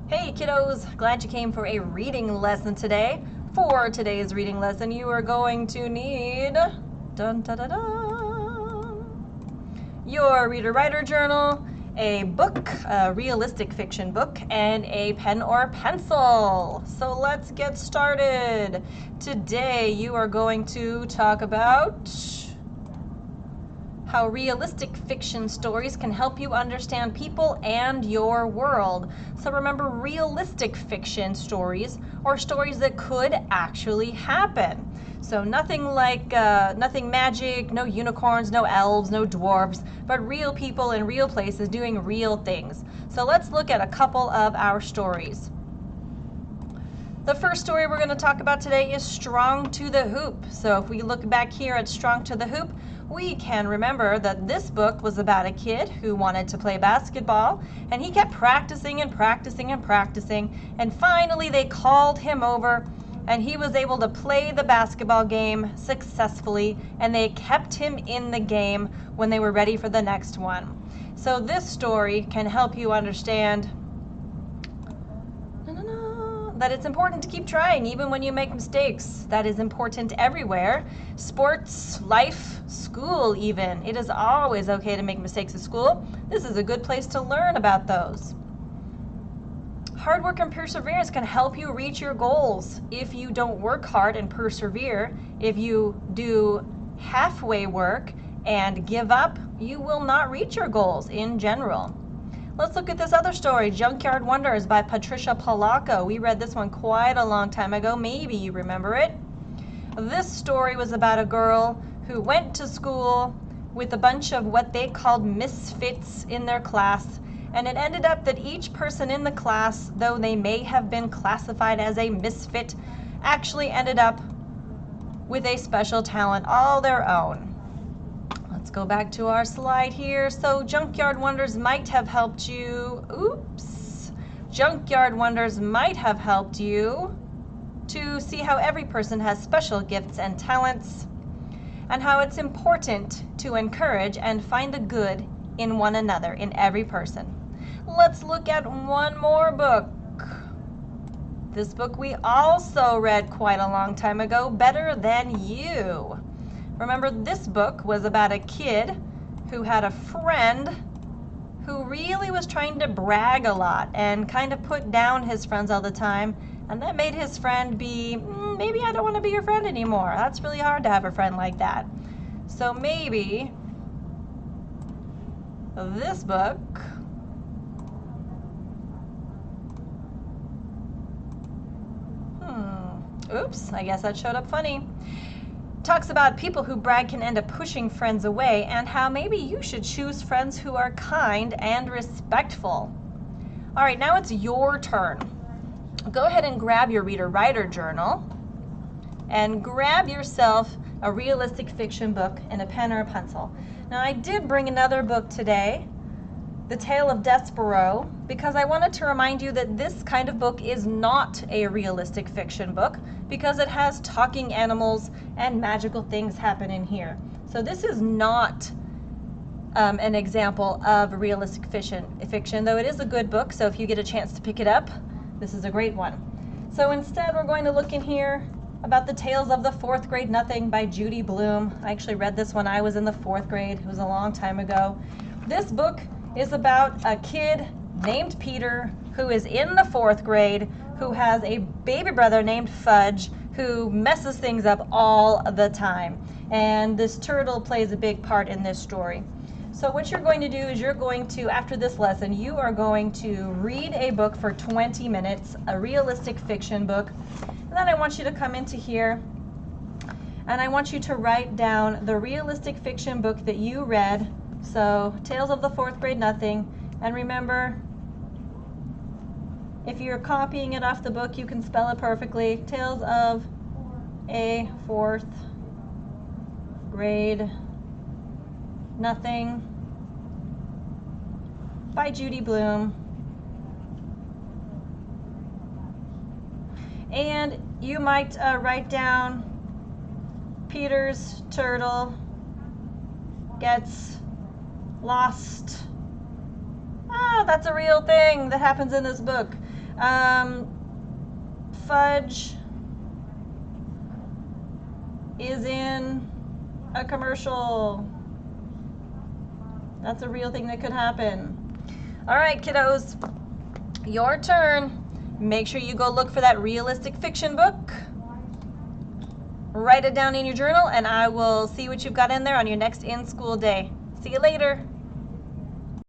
Hey kiddos, glad you came for a reading lesson today. For today's reading lesson, you are going to need dun, da, da, da, your reader-writer journal, a book, a realistic fiction book, and a pen or pencil. So let's get started. Today you are going to talk about how realistic fiction stories can help you understand people and your world. So remember, realistic fiction stories are stories that could actually happen. So nothing like, nothing magic, no unicorns, no elves, no dwarves, but real people in real places doing real things. So let's look at a couple of our stories. The first story we're going to talk about today is Strong to the Hoop. So if we look back here at Strong to the Hoop, we can remember that this book was about a kid who wanted to play basketball, and he kept practicing and practicing and practicing, and finally they called him over and he was able to play the basketball game successfully, and they kept him in the game when they were ready for the next one. So this story can help you understand that it's important to keep trying even when you make mistakes. That is important everywhere. Sports, life, school even. It is always okay to make mistakes at school. This is a good place to learn about those. Hard work and perseverance can help you reach your goals. If you don't work hard and persevere, if you do halfway work and give up, you will not reach your goals in general. Let's look at this other story, Junkyard Wonders by Patricia Polacco. We read this one quite a long time ago. Maybe you remember it. This story was about a girl who went to school with a bunch of what they called misfits in their class. And it ended up that each person in the class, though they may have been classified as a misfit, actually ended up with a special talent all their own. Let's go back to our slide here. So Junkyard Wonders might have helped you, Junkyard Wonders might have helped you to see how every person has special gifts and talents, and how it's important to encourage and find the good in one another, in every person. Let's look at one more book. This book we also read quite a long time ago, Better Than You. Remember, this book was about a kid who had a friend who really was trying to brag a lot and kind of put down his friends all the time, and that made his friend be, maybe I don't want to be your friend anymore. That's really hard to have a friend like that. So maybe this book I guess that showed up funny. Talks about people who brag can end up pushing friends away, and how maybe you should choose friends who are kind and respectful. All right, now it's your turn. Go ahead and grab your reader-writer journal and grab yourself a realistic fiction book and a pen or a pencil. Now, I did bring another book today, The Tale of Despero, because I wanted to remind you that this kind of book is not a realistic fiction book, because it has talking animals and magical things happen in here. So this is not an example of realistic fiction, though it is a good book, so if you get a chance to pick it up, this is a great one. So instead we're going to look in here about the Tales of the Fourth Grade Nothing by Judy Blume. I actually read this when I was in the 4th grade. It was a long time ago. This book is about a kid named Peter who is in the 4th grade, who has a baby brother named Fudge who messes things up all the time. And this turtle plays a big part in this story. So what you're going to do is you're going to, after this lesson, you are going to read a book for 20 minutes, a realistic fiction book. And then I want you to come into here and I want you to write down the realistic fiction book that you read. So Tales of the 4th Grade Nothing. And remember, if you're copying it off the book, you can spell it perfectly. Tales of a 4th Grade Nothing by Judy Blume. And you might write down Peter's turtle gets lost. Ah, that's a real thing that happens in this book. Fudge is in a commercial. That's a real thing that could happen. All right, kiddos, your turn. Make sure you go look for that realistic fiction book. Write it down in your journal, and I will see what you've got in there on your next in-school day. See you later.